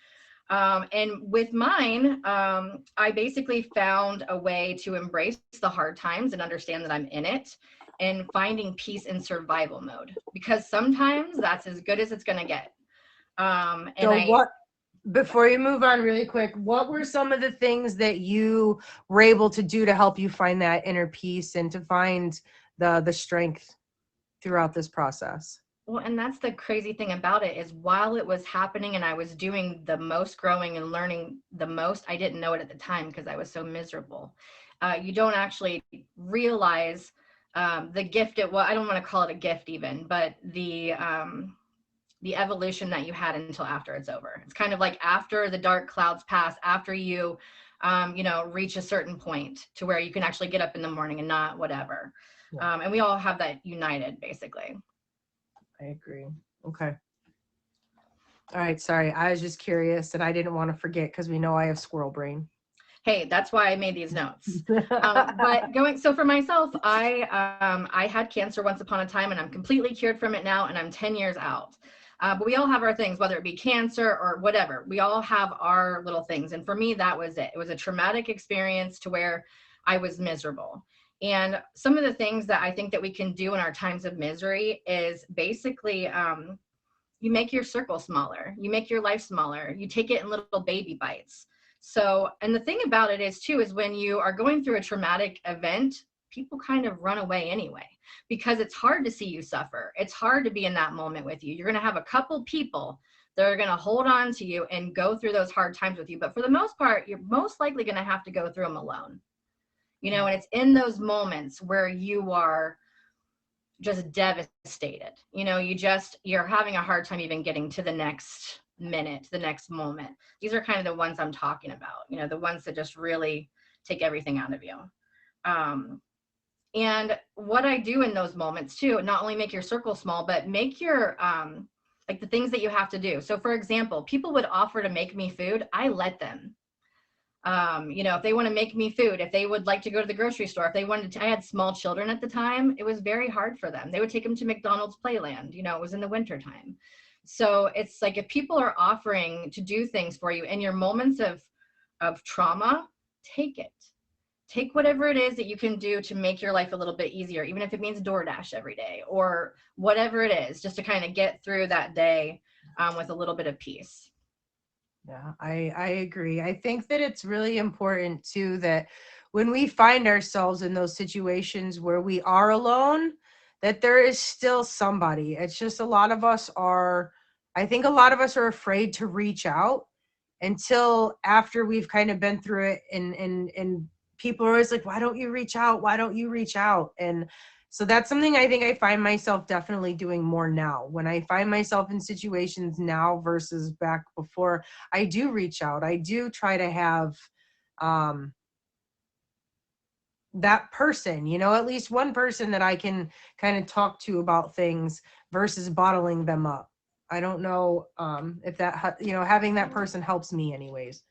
And with mine, I basically found a way to embrace the hard times and understand that I'm in it and finding peace in survival mode, because sometimes that's as good as it's going to get. Before you move on really quick, what were some of the things that you were able to do to help you find that inner peace and to find the strength throughout this process? Well, and that's the crazy thing about it is while it was happening and I was doing the most growing and learning the most, I didn't know it at the time because I was so miserable. You don't actually realize the gift. I don't want to call it a gift even, but the evolution that you had until after it's over. It's kind of like after the dark clouds pass, after you, reach a certain point to where you can actually get up in the morning and not whatever. Yeah. And we all have that united, basically. I agree. Okay. All right. Sorry. I was just curious and I didn't want to forget because we know I have squirrel brain. Hey, that's why I made these notes. But so for myself, I had cancer once upon a time, and I'm completely cured from it now, and I'm 10 years out. But we all have our things, whether it be cancer or whatever. We all have our little things. And for me, that was it. It was a traumatic experience to where I was miserable. And some of the things that I think that we can do in our times of misery is basically you make your circle smaller, you make your life smaller, you take it in little baby bites. So, and the thing about it is too, is when you are going through a traumatic event, people kind of run away anyway, because it's hard to see you suffer. It's hard to be in that moment with you. You're going to have a couple people that are going to hold on to you and go through those hard times with you. But for the most part, you're most likely going to have to go through them alone. You know, and it's in those moments where you are just devastated. You know, you're having a hard time even getting to the next minute, the next moment. These are kind of the ones I'm talking about, you know, the ones that just really take everything out of you. And what I do in those moments too, not only make your circle small, but make your, like the things that you have to do. So for example, people would offer to make me food. I let them. You know, if they want to make me food, if they would like to go to the grocery store, if they wanted to, I had small children at the time, it was very hard for them. They would take them to McDonald's Playland, you know, it was in the winter time. So it's like, if people are offering to do things for you in your moments of trauma, take it. Take whatever it is that you can do to make your life a little bit easier, even if it means DoorDash every day or whatever it is, just to kind of get through that day with a little bit of peace. Yeah, I agree. I think that it's really important too that when we find ourselves in those situations where we are alone, that there is still somebody. It's just I think a lot of us are afraid to reach out until after we've kind of been through it, and people are always like, why don't you reach out? Why don't you reach out? And so that's something I think I find myself definitely doing more now. When I find myself in situations now versus back before, I do reach out. I do try to have that person, you know, at least one person that I can kind of talk to about things versus bottling them up. I don't know if that, you know, having that person helps me anyways.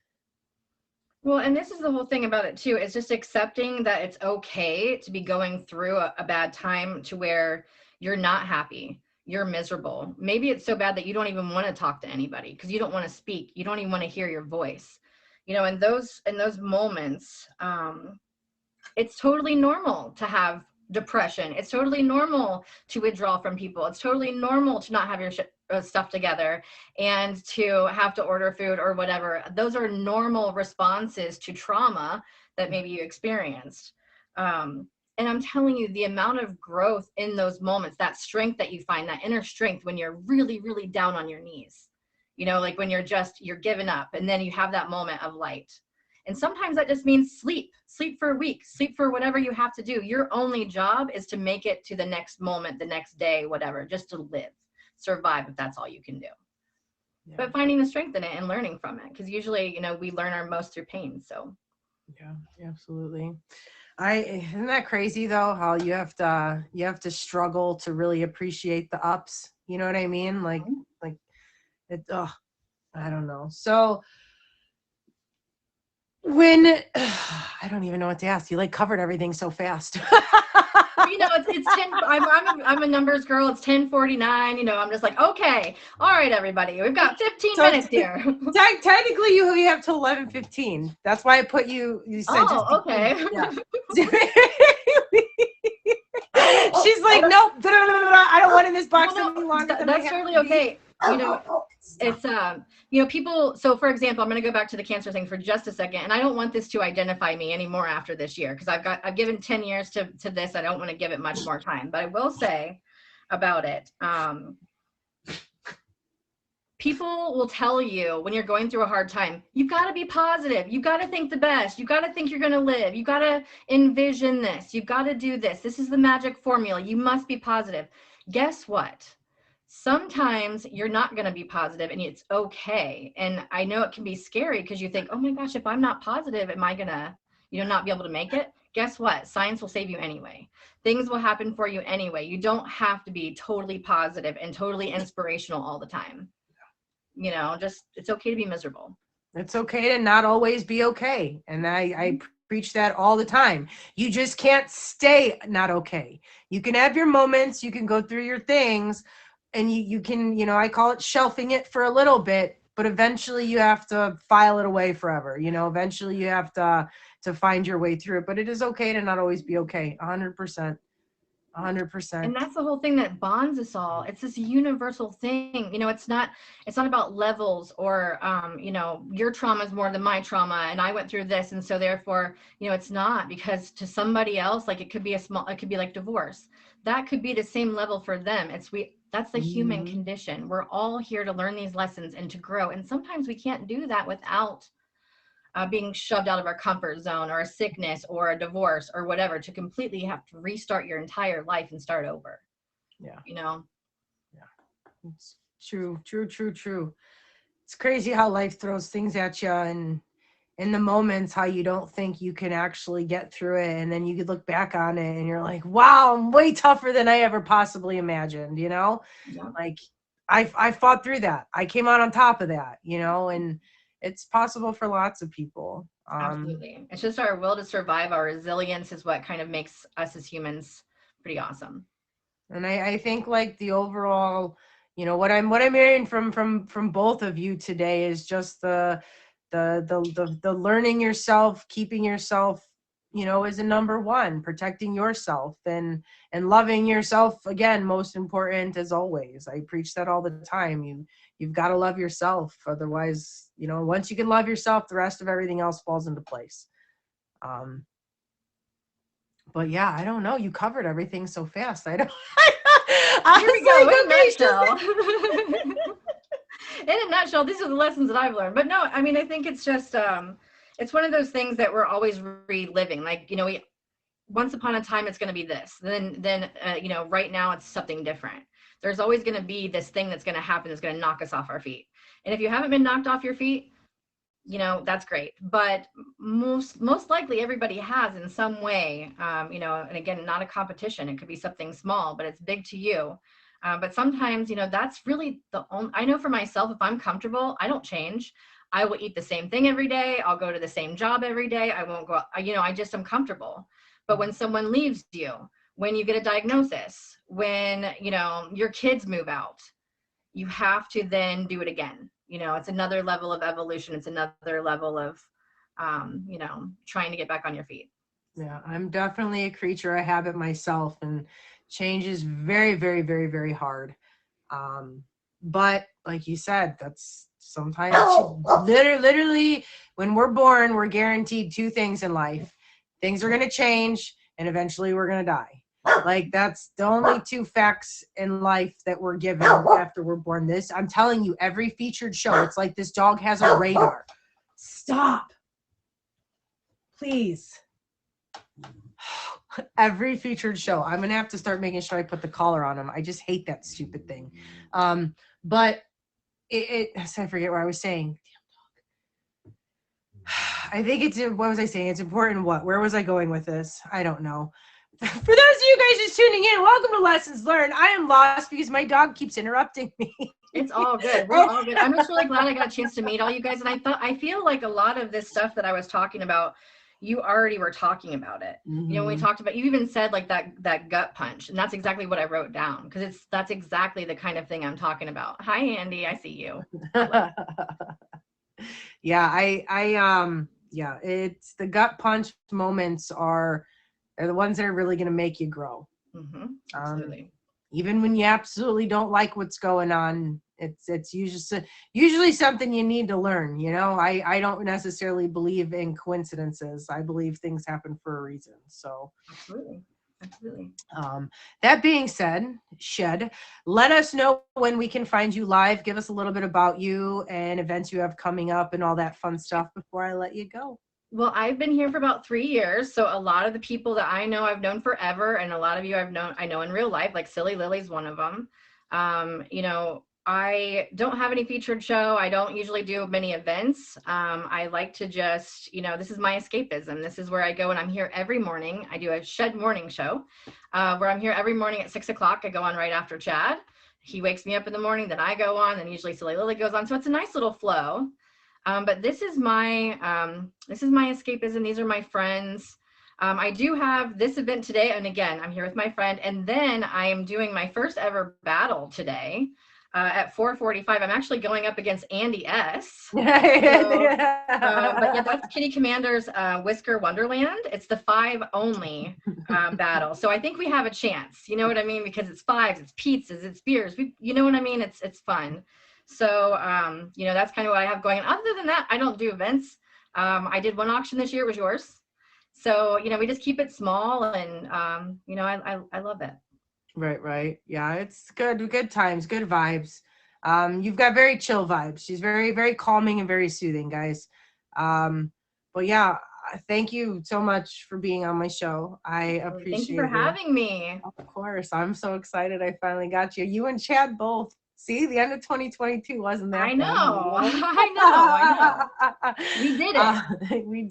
Well, and this is the whole thing about it too. It's just accepting that it's okay to be going through a bad time to where you're not happy, you're miserable. Maybe it's so bad that you don't even want to talk to anybody because you don't want to speak. You don't even want to hear your voice. You know, in those moments, it's totally normal to have depression. It's totally normal to withdraw from people. It's totally normal to not have your stuff together and to have to order food or whatever. Those are normal responses to trauma that maybe you experienced. And I'm telling you, the amount of growth in those moments, that strength that you find, that inner strength when you're really, really down on your knees, you know, like when you're giving up and then you have that moment of light. And sometimes that just means sleep for a week, sleep for whatever you have to do. Your only job is to make it to the next moment, the next day, whatever, just to live, survive, if that's all you can do. Yeah. But finding the strength in it and learning from it, because usually, you know, we learn our most through pain. So yeah, absolutely. Isn't that crazy though, how you have to struggle to really appreciate the ups, you know what I mean? Like it, I don't know. So when I don't even know what to ask. You like covered everything so fast. You know, it's 10. I'm a numbers girl. It's 10:49. You know, I'm just like, okay, all right, everybody, we've got 15 minutes here. Technically, you have till 11:15. That's why I put you. You said okay. Yeah. She's like, nope. I don't want in this box any longer. That's totally okay. You know, it's you know, people. So for example, I'm going to go back to the cancer thing for just a second, and I don't want this to identify me anymore after this year, because I've given 10 years to this. I don't want to give it much more time, but I will say about it. People will tell you when you're going through a hard time, you got to be positive. You got to think the best. You got to think you're going to live. You got to envision this. You got to do this. This is the magic formula. You must be positive. Guess what? Sometimes you're not going to be positive, and it's okay. And I know it can be scary because you think, oh my gosh, if I'm not positive, am I going to, you know, not be able to make it? Guess what? Science will save you anyway. Things will happen for you anyway. You don't have to be totally positive and totally inspirational all the time. You know, just, it's okay to be miserable. It's okay to not always be okay. And I preach that all the time. You just can't stay not okay. You can have your moments, you can go through your things, and you can, I call it shelving it for a little bit, but eventually you have to file it away forever. Eventually you have to find your way through it. But it is okay to not always be okay. 100%. 100%. And that's the whole thing that bonds us all. It's this universal thing. It's not about levels or your trauma is more than my trauma and I went through this, and so therefore, it's not, because to somebody else, like it could be like divorce. That could be the same level for them. That's the human condition. We're all here to learn these lessons and to grow. And sometimes we can't do that without being shoved out of our comfort zone, or a sickness or a divorce or whatever, to completely have to restart your entire life and start over. Yeah. Yeah. It's true. It's crazy how life throws things at you, and in the moments how you don't think you can actually get through it, and then you could look back on it and you're like, wow, I'm way tougher than I ever possibly imagined. Yeah. Like I fought through that. I came out on top of that, and it's possible for lots of people. Absolutely. It's just our will to survive, our resilience is what kind of makes us as humans pretty awesome. And I think like the overall, what I'm hearing from both of you today is just the learning yourself, keeping yourself, is a number one, protecting yourself and loving yourself, again, most important as always. I preach that all the time. You've got to love yourself. Otherwise, once you can love yourself, the rest of everything else falls into place. But yeah, I don't know. You covered everything so fast. I don't. Here we go. In a nutshell, these are the lessons that I've learned. But no, I mean, I think it's just, it's one of those things that we're always reliving. Like, once upon a time, it's going to be this. Then right now it's something different. There's always going to be this thing that's going to happen that's going to knock us off our feet. And if you haven't been knocked off your feet, that's great. But most likely everybody has in some way, and again, not a competition. It could be something small, but it's big to you. But sometimes, that's really the only, I know for myself, if I'm comfortable, I don't change. I will eat the same thing every day. I'll go to the same job every day. I won't go, I just am comfortable. But when someone leaves you, when you get a diagnosis, when, your kids move out, you have to then do it again. It's another level of evolution. It's another level of, trying to get back on your feet. Yeah, I'm definitely a creature of habit myself, and change is very, very, very, very hard. But like you said, that's sometimes literally when we're born, we're guaranteed two things in life. Things are going to change, and eventually we're going to die. Like, that's the only two facts in life that we're given after we're born. This, I'm telling you, every featured show, it's like this dog has a radar. Stop. Please. Every featured show. I'm going to have to start making sure I put the collar on him. I just hate that stupid thing. But I forget what I was saying. I think what was I saying? It's important what? Where was I going with this? I don't know. For those of you guys just tuning in, welcome to Lessons Learned. I am lost because my dog keeps interrupting me. It's all good. We're all good. I'm just really glad I got a chance to meet all you guys. And I feel like a lot of this stuff that I was talking about, you already were talking about it. Mm-hmm. When we talked about, you even said like that gut punch, and that's exactly what I wrote down, because that's exactly the kind of thing I'm talking about. Hi, Andy. I see you. Yeah, it's the gut punch moments are the ones that are really going to make you grow. Mm-hmm. Absolutely. Even when you absolutely don't like what's going on, it's usually something you need to learn. I don't necessarily believe in coincidences. I believe things happen for a reason. So absolutely. That being said, let us know when we can find you live. Give us a little bit about you and events you have coming up and all that fun stuff before I let you go. Well, I've been here for about 3 years. So a lot of the people that I know, I've known forever. And a lot of you I know in real life, like Silly Lily's one of them. I don't have any featured show. I don't usually do many events. I like to just, this is my escapism. This is where I go, and I'm here every morning. I do a Shed morning show where I'm here every morning at 6 o'clock. I go on right after Chad. He wakes me up in the morning, then I go on, and usually Silly Lily goes on. So it's a nice little flow. But this is my escapism. These are my friends. I do have this event today, and again, I'm here with my friend, and then I am doing my first ever battle today at 4:45. I'm actually going up against Andy S. But yeah, that's Kitty Commander's Whisker Wonderland. It's the 5 only battle, so I think we have a chance. You know what I mean? Because it's 5s, it's pizzas, it's beers. You know what I mean? It's fun. So you know, that's kind of what I have going. Other than that, I don't do events. I did one auction this year. It was yours. So, you know, we just keep it small, and you know, I love it. Right. Yeah, it's good times, good vibes. You've got very chill vibes. She's very, very calming and very soothing, guys. But yeah, thank you so much for being on my show. I appreciate it. Thank you for having me. Of course. I'm so excited I finally got you. You and Chad both. See, the end of 2022 wasn't that I know. bad. I know. We did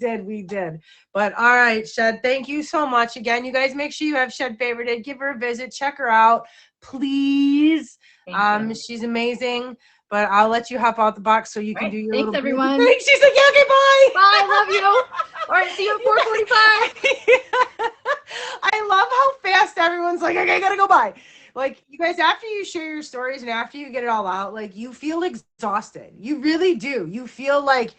it. We did. But all right, Shed, thank you so much. Again, you guys make sure you have Shed favorited. Give her a visit. Check her out, please. She's amazing. But I'll let you hop out the box so you can do your Thanks, little everyone. Thanks. She's like, yeah, okay, bye. Bye. I love you. All right, see you at 4:45. I love how fast everyone's like, okay, I gotta go by. Like, you guys, after you share your stories and after you get it all out, like, you feel exhausted. You really do. You feel like,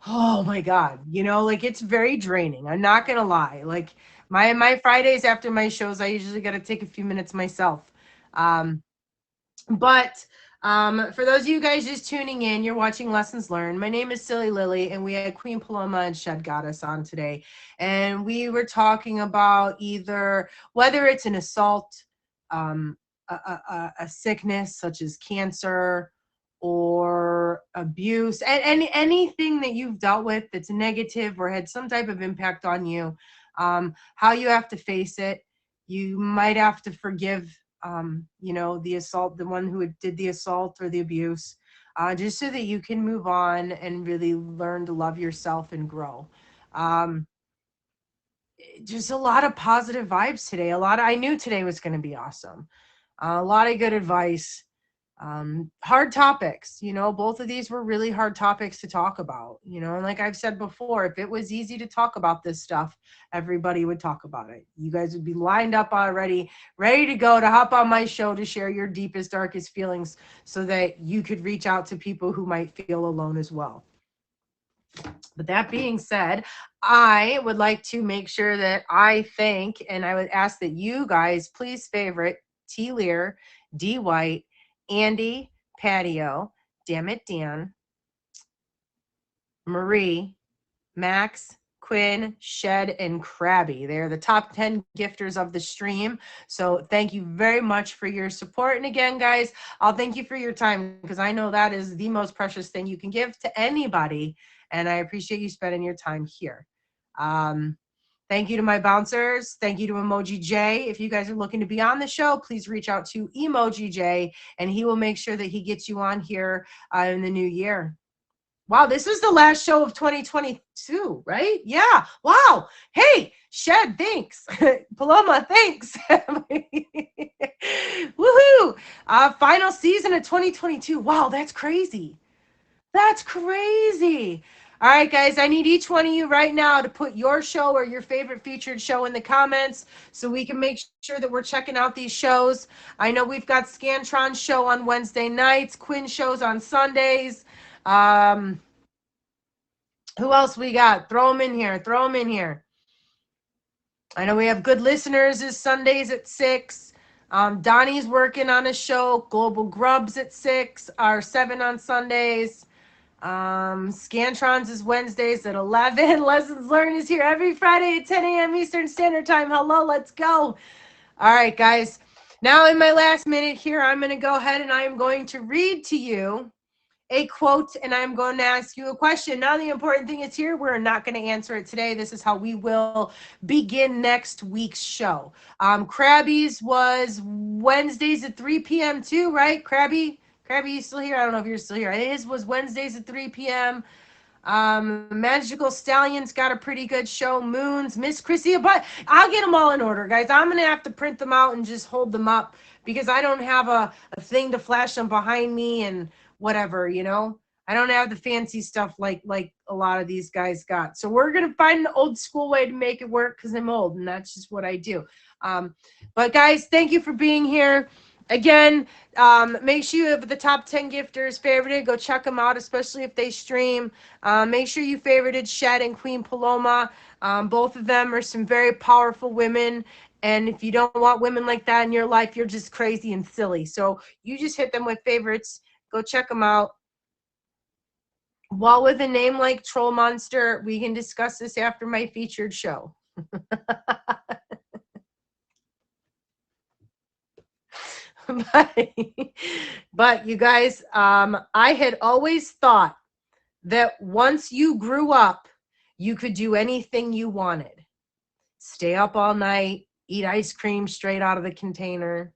oh my God, you know, like, it's very draining. I'm not gonna lie. Like, my Fridays after my shows, I usually gotta take a few minutes myself. But for those of you guys just tuning in, you're watching Lessons Learned. My name is Silly Lily, and we had Queen Paloma and Shed Goddess on today. And we were talking about either whether it's an assault, a sickness such as cancer or abuse, and anything that you've dealt with that's negative or had some type of impact on you, how you have to face it. You might have to forgive, you know, the assault, the one who did the assault or the abuse, just so that you can move on and really learn to love yourself and grow. Just a lot of positive vibes today. I knew today was going to be awesome. A lot of good advice. Hard topics, you know, both of these were really hard topics to talk about, you know, and like I've said before, if it was easy to talk about this stuff, everybody would talk about it. You guys would be lined up already, ready to go to hop on my show to share your deepest, darkest feelings so that you could reach out to people who might feel alone as well. But that being said, I would like to make sure that I thank, and I would ask that you guys please favorite T. Lear, D. White, Andy, Patio, Dammit Dan, Marie, Max, Quinn, Shed, and Krabby. They're the top 10 gifters of the stream. So thank you very much for your support. And again, guys, I'll thank you for your time because I know that is the most precious thing you can give to anybody. And I appreciate you spending your time here. Thank you to my bouncers. Thank you to Emoji J. If you guys are looking to be on the show, please reach out to Emoji J, and he will make sure that he gets you on here in the new year. Wow, this was the last show of 2022, right? Yeah. Wow. Hey, Shed, thanks. Paloma, thanks. Woohoo. Final season of 2022. Wow, that's crazy. That's crazy. All right, guys, I need each one of you right now to put your show or your favorite featured show in the comments so we can make sure that we're checking out these shows. I know we've got Scantron's show on Wednesday nights, Quinn shows on Sundays. Who else we got? Throw them in here. I know we have Good Listeners is Sundays at 6. Donnie's working on a show. Global Grubs at 6 or 7 on Sundays. Scantrons is Wednesdays at 11. Lessons Learned is here every Friday at 10 a.m. Eastern Standard Time. Hello, let's go. All right, guys. Now in my last minute here, I'm going to go ahead and I am going to read to you a quote, and I'm going to ask you a question. Now, the important thing is here, we're not going to answer it today. This is how we will begin next week's show. Krabby's was Wednesdays at 3 p.m. too, right? Krabby, you still here? I don't know if you're still here. His was Wednesdays at 3 p.m. Magical Stallion's got a pretty good show. Moons, Miss Chrissy, but I'll get them all in order, guys. I'm going to have to print them out and just hold them up because I don't have a thing to flash them behind me and whatever, you know. I don't have the fancy stuff like a lot of these guys got. So we're going to find the old school way to make it work because I'm old and that's just what I do. But guys, thank you for being here. Again, make sure you have the top 10 gifters favorited. Go check them out, especially if they stream. Make sure you favorited Shed and Queen Paloma. Both of them are some very powerful women. And if you don't want women like that in your life, you're just crazy and silly. So you just hit them with favorites. Go check them out. While with a name like Troll Monster, we can discuss this after my featured show. But you guys, I had always thought that once you grew up, you could do anything you wanted. Stay up all night, eat ice cream straight out of the container.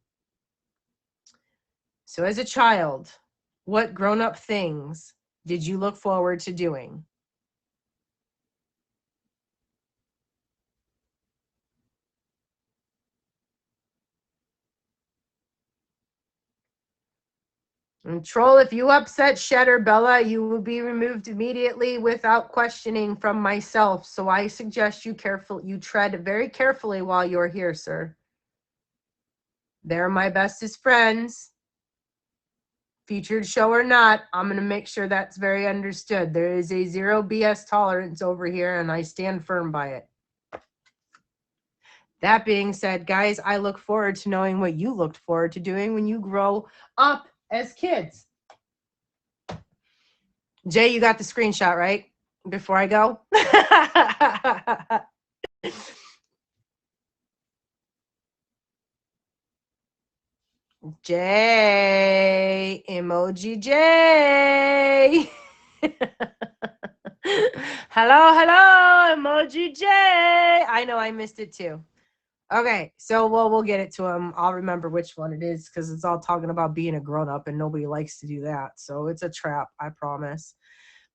So as a child, what grown-up things did you look forward to doing? And Troll, if you upset Shed or Bella, you will be removed immediately without questioning from myself. So I suggest you tread very carefully while you're here, sir. They're my bestest friends. Featured show or not, I'm going to make sure that's very understood. There is a 0 BS tolerance over here, and I stand firm by it. That being said, guys, I look forward to knowing what you looked forward to doing when you grow up as kids. Jay, you got the screenshot, right? Before I go? Jay, emoji Jay. Hello, emoji Jay. I know I missed it too. Okay, so we'll get it to him. I'll remember which one it is because it's all talking about being a grown-up and nobody likes to do that. So it's a trap, I promise.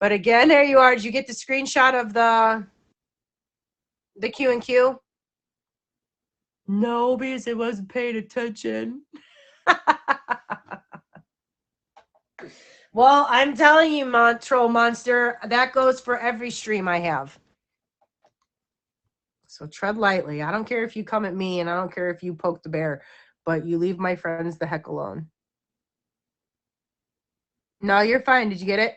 But again, there you are. Did you get the screenshot of the Q&Q? No, because I wasn't paying attention. Well, I'm telling you, Troll Monster, that goes for every stream I have. So tread lightly. I don't care if you come at me, and I don't care if you poke the bear, but you leave my friends the heck alone. No, you're fine. Did you get it?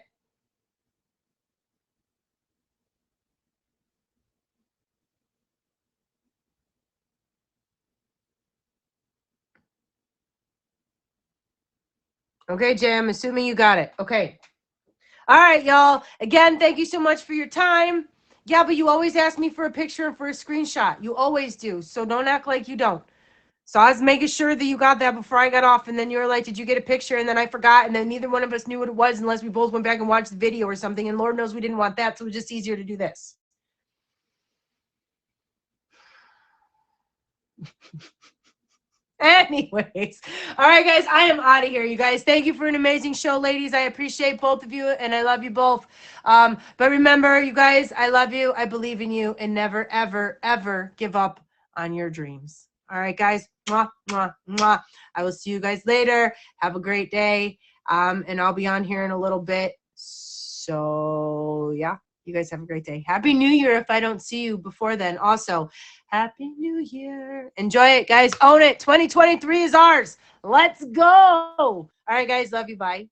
Okay, Jay, I'm assuming you got it. Okay. All right, y'all. Again, thank you so much for your time. Yeah, but you always ask me for a picture and for a screenshot. You always do. So don't act like you don't. So I was making sure that you got that before I got off. And then you were like, did you get a picture? And then I forgot. And then neither one of us knew what it was unless we both went back and watched the video or something. And Lord knows we didn't want that. So it was just easier to do this. Anyways, all right, guys, I am out of here. You guys, thank you for an amazing show, ladies. I appreciate both of you, and I love you both. But remember, you guys, I love you, I believe in you, and never, ever, ever give up on your dreams. All right, guys, mwah, mwah, mwah. I will see you guys later. Have a great day, and I'll be on here in a little bit. So, yeah, you guys have a great day. Happy New Year if I don't see you before then. Also, Happy New Year. Enjoy it, guys. Own it. 2023 is ours. Let's go. All right, guys. Love you. Bye.